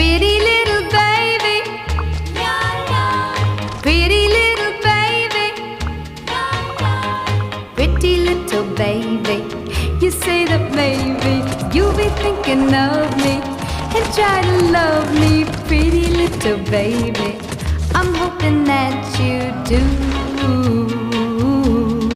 Pretty little baby, pretty little baby, pretty little baby. You say that maybe you'll be thinking of me and try to love me, pretty little baby. I'm hoping that you do.